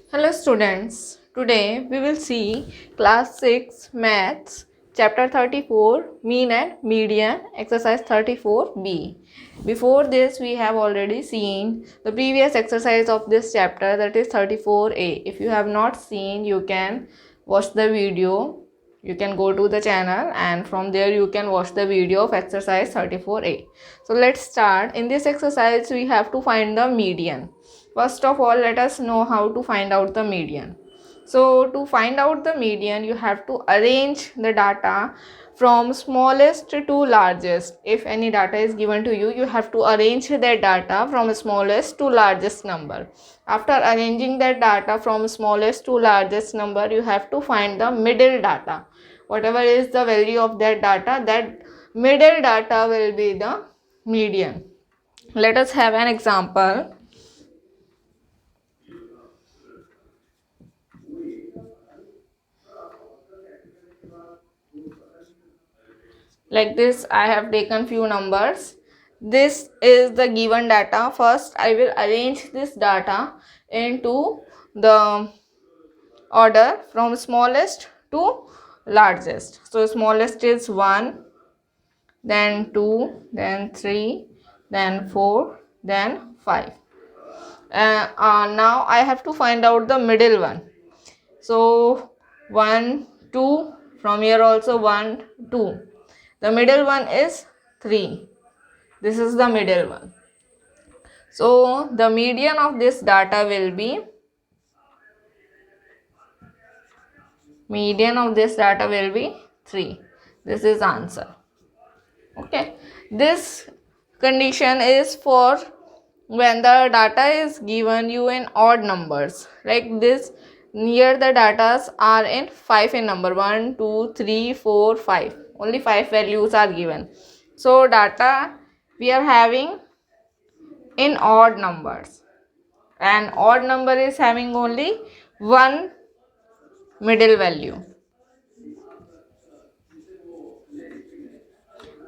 Hello students, today we will see class 6 maths chapter 34 mean and median exercise 34b. Before this we have already seen the previous exercise of this chapter, that is 34a. If you have not seen, you can watch the video. You can go to the channel and from there you can watch the video of exercise 34a. So let's start. In this exercise we have to find the median. First of all, let us know how to find out the median. So to find out the median, you have to arrange the data from smallest to largest. If any data is given to you, you have to arrange that data from smallest to largest number. After arranging that data from smallest to largest number, you have to find the middle data. Whatever is the value of that data, that middle data will be the median. Let us have an example. Like this, I have taken few numbers. This is the given data. First I will arrange this data into the order from smallest to largest. So smallest is 1, then 2, then 3, then 4, then 5. Now I have to find out the middle one. So 1, 2, from here also 1, 2. The middle one is 3. This is the middle one. So the median of this data will be 3. This is answer. Okay. This condition is for when the data is given you in odd numbers. Like this, here the data are in 5 in number. 1, 2, 3, 4, 5. Only 5 values are given. So data we are having in odd numbers. An odd number is having only one middle value.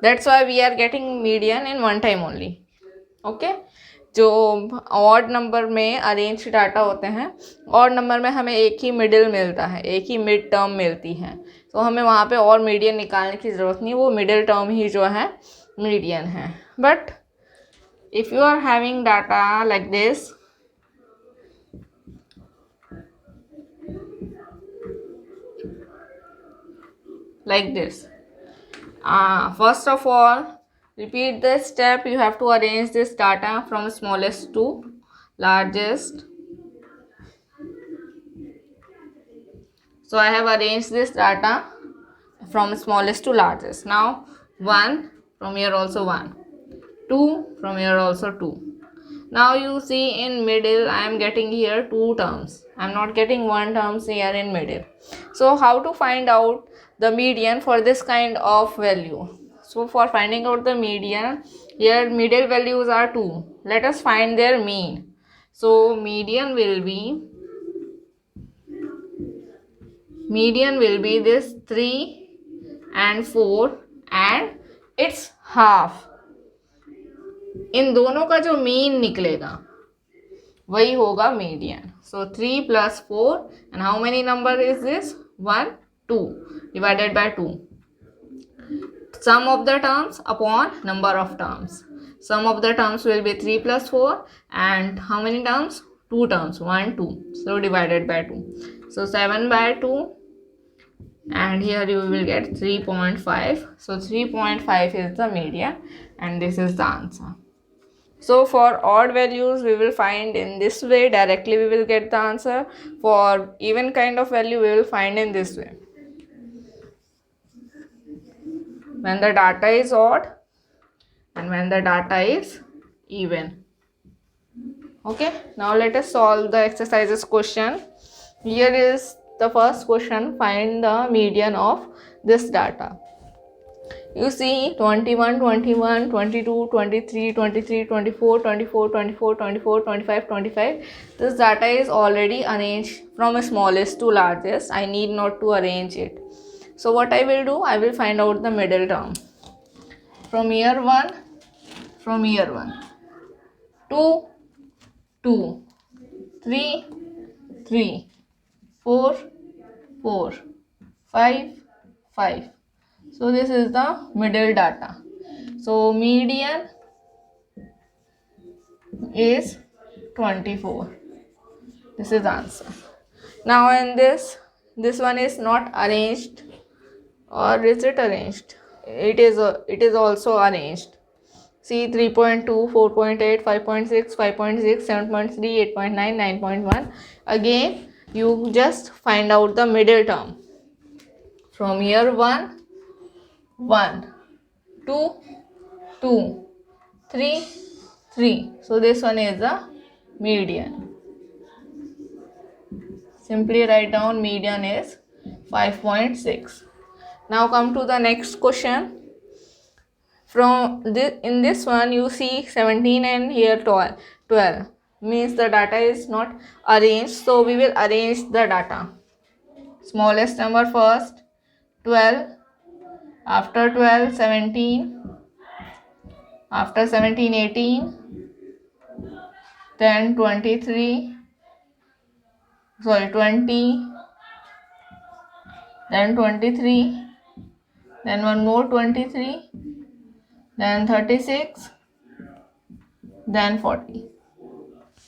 That's why we are getting median in one time only. Okay. जो odd number में arrange data होते हैं, odd number में हमें एक ही middle मिलता है, एक ही मिड टर्म मिलती है, तो हमें वहाँ पे और मीडियन निकालने की ज़रूरत नहीं, वो मिडिल टर्म ही जो है मीडियन है. But if you are having data like this, like this. First of all, repeat this step. You have to arrange this data from smallest to largest. So I have arranged this data from smallest to largest. Now 1, from here also 1, 2, from here also 2. Now you see in middle I am getting here 2 terms. I am not getting 1 terms here in middle. So how to find out the median for this kind of value? So for finding out the median, here middle values are 2. Let us find their mean. So median will be this 3 and 4 and its half. इन दोनों का जो mean निकलेगा वही होगा median. So 3 plus 4 and how many number is this? 1, 2 divided by 2. Sum of the terms upon number of terms. Sum of the terms will be 3 plus 4 and how many terms? 2 terms. 1, 2. So divided by 2. So 7 by 2 and here you will get 3.5. So 3.5 is the median and this is the answer. So for odd values we will find in this way, directly we will get the answer. For even kind of value we will find in this way. When the data is odd and when the data is even. Okay, now let us solve the exercises question. Here is the first question, find the median of this data. You see 21, 21, 22, 23, 23, 24, 24, 24, 24, 25, 25. This data is already arranged from smallest to largest. I need not to arrange it. So what I will do, I will find out the middle term. From here 1, 2, 2, 3, 3, 4, 4, 5, 5. So this is the middle data. So median is 24. This is answer. Now in this one is not arranged, or is it arranged? It is also arranged. See 3.2, 4.8, 5.6, 5.6, 7.3, 8.9, 9.1. Again, you just find out the middle term. From here 1, 1, 2, 2, 3, 3. So this one is the median. Simply write down median is 5.6. Now come to the next question. From this, in this one you see 17 and here 12. Means the data is not arranged. So we will arrange the data. Smallest number first, 12. After 12, 17. After 17, 18. Then 23. Sorry, 20. Then 23. Then one more 23. Then 36. Then 40.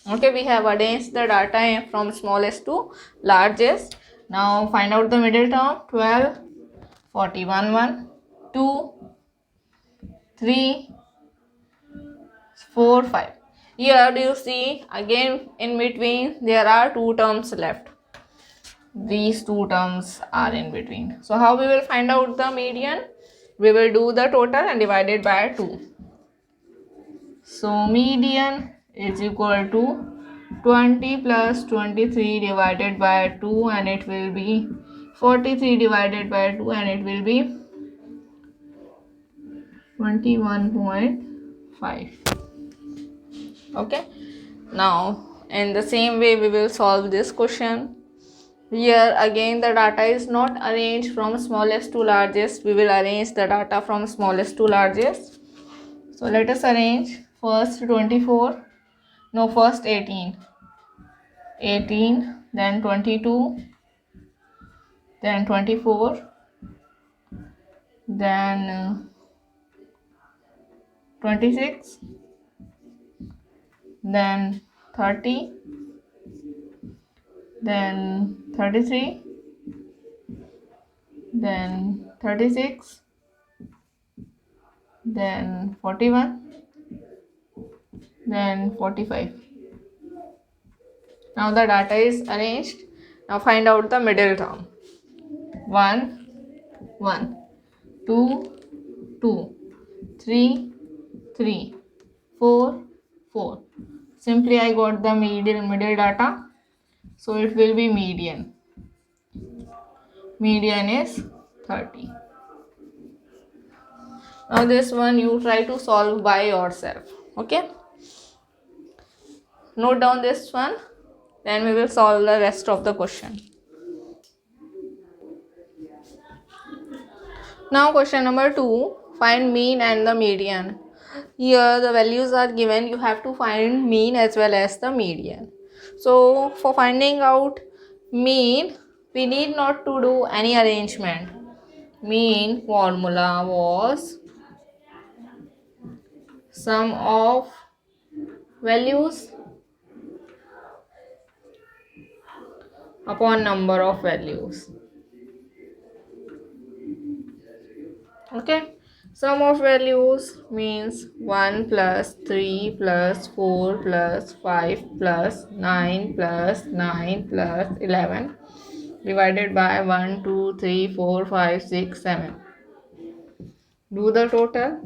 Okay, we have arranged the data from smallest to largest. Now find out the middle term. 12, 41, 1, 2, 3, 4, 5. Here do you see again in between there are two terms left. These two terms are in between. So how we will find out the median? We will do the total and divide it by 2. So median is equal to 20 plus 23 divided by 2, and it will be 43 divided by 2, and it will be 21.5. Okay. Now in the same way we will solve this question. Here again the data is not arranged from smallest to largest. We will arrange the data from smallest to largest. So let us arrange first 24. No, first 18. 18, then 22, then 24, then 26, then 30, then 33, then 36, then 41, then 45. Now the data is arranged. Now find out the middle term. 1, 1, 2, 2, 3, 3, 4, 4. Simply I got the middle data. So it will be median. Median is 30. Now this one you try to solve by yourself. Okay. Note down this one. Then we will solve the rest of the question. Now question number 2. Find mean and the median. Here the values are given. You have to find mean as well as the median. So for finding out mean, we need not to do any arrangement. Mean formula was sum of values upon number of values. Okay. Sum of values means 1 plus 3 plus 4 plus 5 plus 9 plus 9 plus 11 divided by 1, 2, 3, 4, 5, 6, 7. Do the total.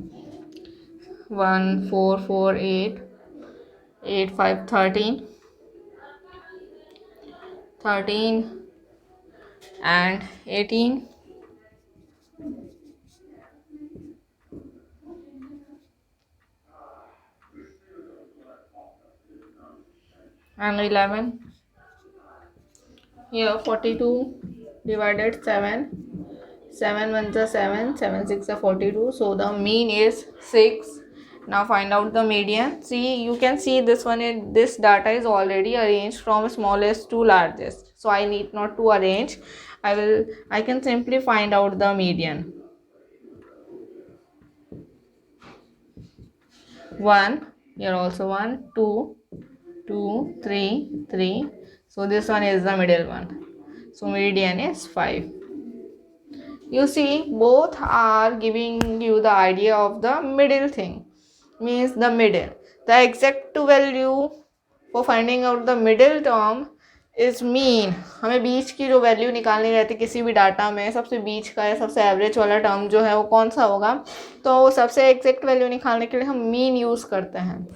1, 4, 4, 8, 8, 5, 13, 13 and 18. And 11. Here 42 divided 7. 7 1s are 7, 7 6 are 42. So the mean is 6 Now find out the median. See, you can see this one, this data is already arranged from smallest to largest, so I need not to arrange. I can simply find out the median. 1, here also 1, 2, 2, 3, 3. So this one is the middle one. So median is 5. You see, both are giving you the idea of the middle thing, means the middle. The exact value for finding out the middle term is mean. हमें बीच की जो value निकालनी रहती किसी भी data में, सबसे बीच का या सबसे एवरेज वाला टर्म जो है वो कौन सा होगा, तो सबसे एग्जैक्ट वैल्यू निकालने के लिए हम मीन यूज़ करते हैं.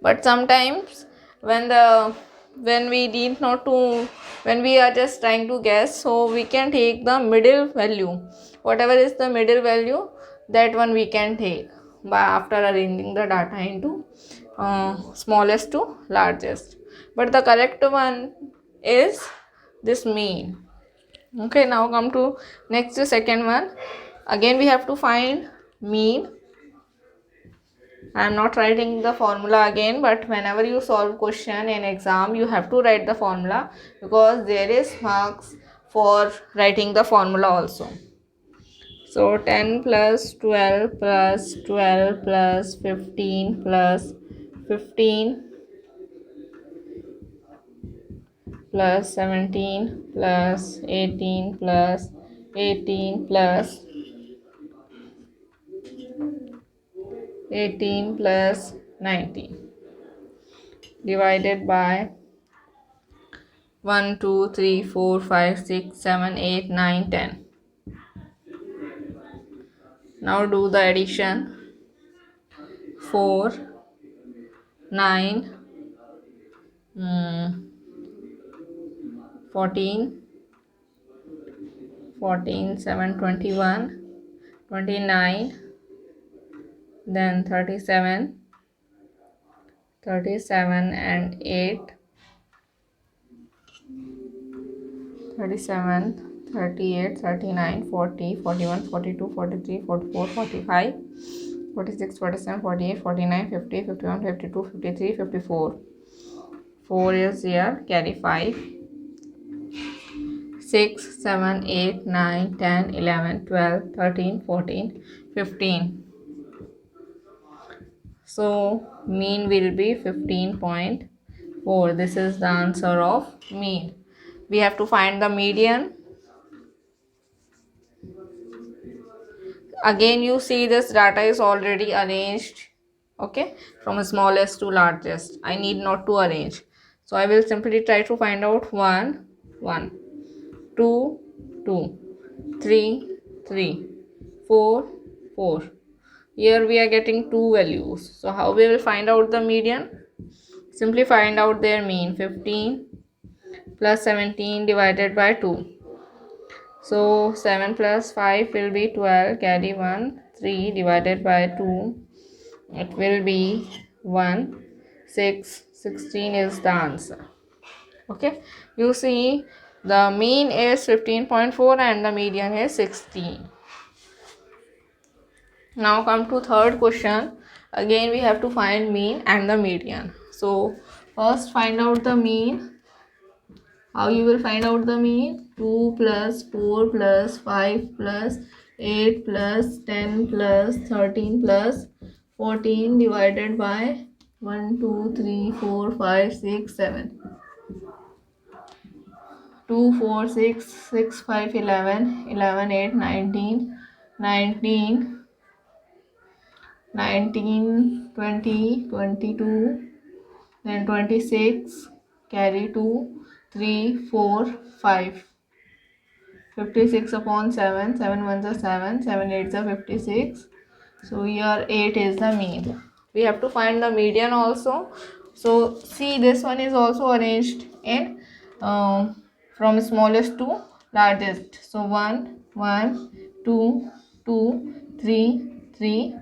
But sometimes when we need not to, when we are just trying to guess, so we can take the middle value, whatever is the middle value, that one we can take by after arranging the data into smallest to largest. But the correct one is this mean. Okay, now come to next second one. Again we have to find mean. I am not writing the formula again, but whenever you solve question in exam, you have to write the formula, because there is marks for writing the formula also. So 10 plus 12 plus 12 plus 15 plus 15 plus 17 plus 18 plus 18 plus 18 plus 19 divided by 1, 2, 3, 4, 5, 6, 7, 8, 9, 10. Now do the addition. 4, 9, 14, 14, 7, 21, 29, then 37, 37 and 8, 37, 38, 39, 40, 41, 42, 43, 44, 45, 46, 47, 48, 49, 50, 51, 52, 53, 54. 4 is here, carry 5. 6, 7, 8, 9, 10, 11, 12, 13, 14, 15. So mean will be 15.4. This is the answer of mean. We have to find the median. Again you see this data is already arranged, okay, from smallest to largest. I need not to arrange. So I will simply try to find out 1, 1, 2, 2, 3, 3, 4, 4. Here we are getting two values. So how we will find out the median? Simply find out their mean. 15 plus 17 divided by 2. So 7 plus 5 will be 12. Carry 1. 3 divided by 2. It will be 1. 6. 16 is the answer. Okay. You see the mean is 15.4 and the median is 16. Now come to third question. Again we have to find mean and the median. So first find out the mean. How you will find out the mean? 2 plus 4 plus 5 plus 8 plus 10 plus 13 plus 14 divided by 1, 2, 3, 4, 5, 6, 7. 2, 4, 6, 6, 5, 11, 11, 8, 19, 19, 19, 20, 22, then 26, carry 2, 3, 4, 5. 56 upon 7, 7 ones are 7, 7 eights are 56. So here 8 is the mean. We have to find the median also. So see, this one is also arranged in from smallest to largest. So 1, 1, 2, 2, 3, 3,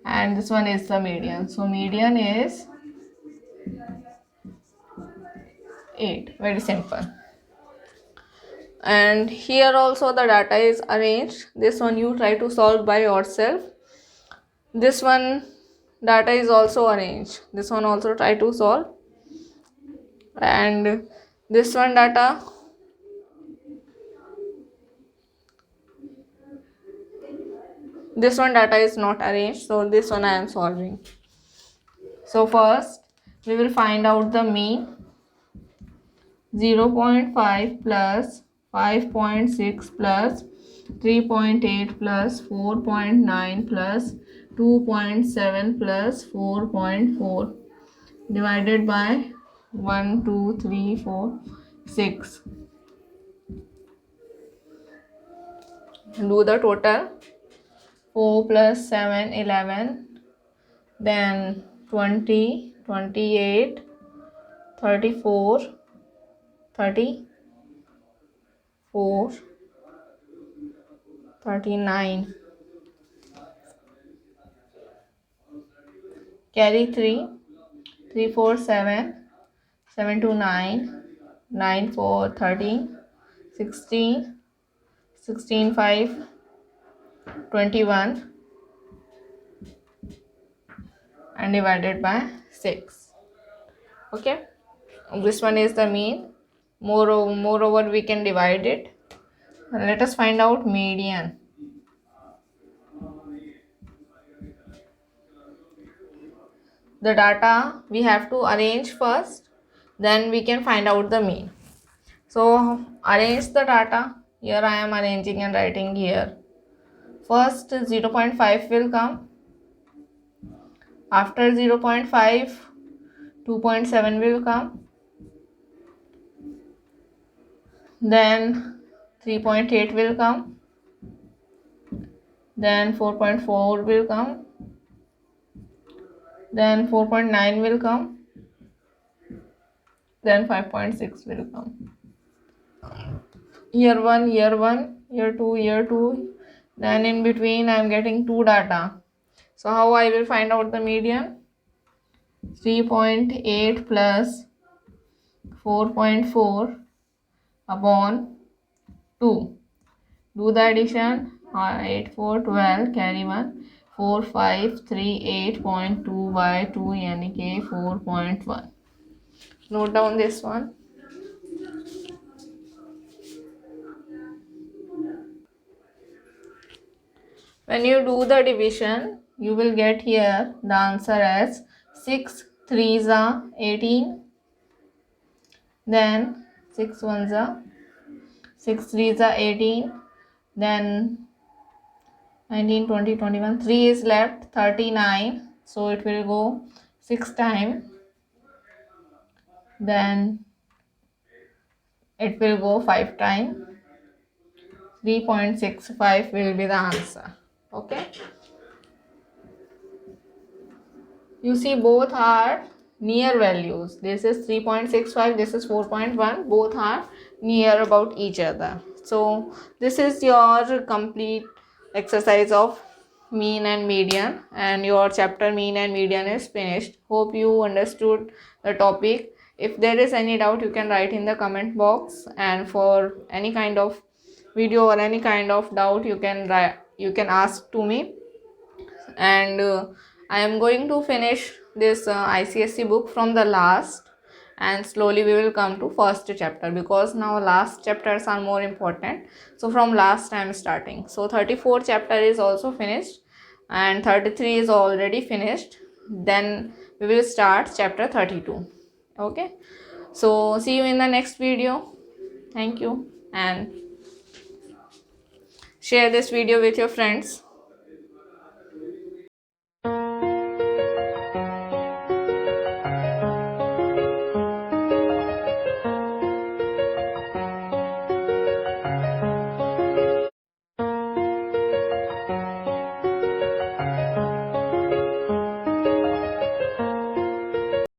and this one is the median. So median is 8. Very simple. And here also the data is arranged. This one you try to solve by yourself. This one data is also arranged. This one also try to solve. And this one data, is not arranged, so this one I am solving. So first we will find out the mean. 0.5 plus 5.6 plus 3.8 plus 4.9 plus 2.7 plus 4.4 divided by 1, 2, 3, 4, 6. Do the total. 4 plus 7, 11, then 20, 28, 34, 34, 39. Carry 3, 3, 4, 7, 7 to 9, 9, 4, 13, 16, 16, 5, 21 and divided by 6. Okay, this one is the mean. Moreover we can divide it. Let us find out median. The data we have to arrange first, then we can find out the mean. So arrange the data. Here I am arranging and writing here. First 0.5 will come. After 0.5, 2.7 will come. Then 3.8 will come. Then 4.4 will come. Then 4.9 will come. Then 5.6 will come. Year 1, year 1, year 2, year 2. Then in between I am getting 2 data. So how I will find out the median? 3.8 plus 4.4 upon 2. Do the addition. 8, 4, 12, carry 1. 4, 5, 3, 8.2 by 2 यानी कि 4.1. Note down this one. When you do the division, you will get here the answer as 6 3s are 18. Then 6 1s are 6 3s are 18. Then 19, 20, 21. 3 is left, 39. So it will go 6 times. Then it will go 5 times. 3.65 will be the answer. Okay. You see both are near values. This is 3.65, this is 4.1. Both are near about each other. So this is your complete exercise of mean and median, and your chapter mean and median is finished. Hope you understood the topic. If there is any doubt, you can write in the comment box, and for any kind of video or any kind of doubt, you can ask to me. And I am going to finish this ICSE book from the last, and slowly we will come to first chapter, because now last chapters are more important. So from last I am starting. So 34 chapter is also finished and 33 is already finished. Then we will start chapter 32. Okay, so see you in the next video. Thank you, and share this video with your friends.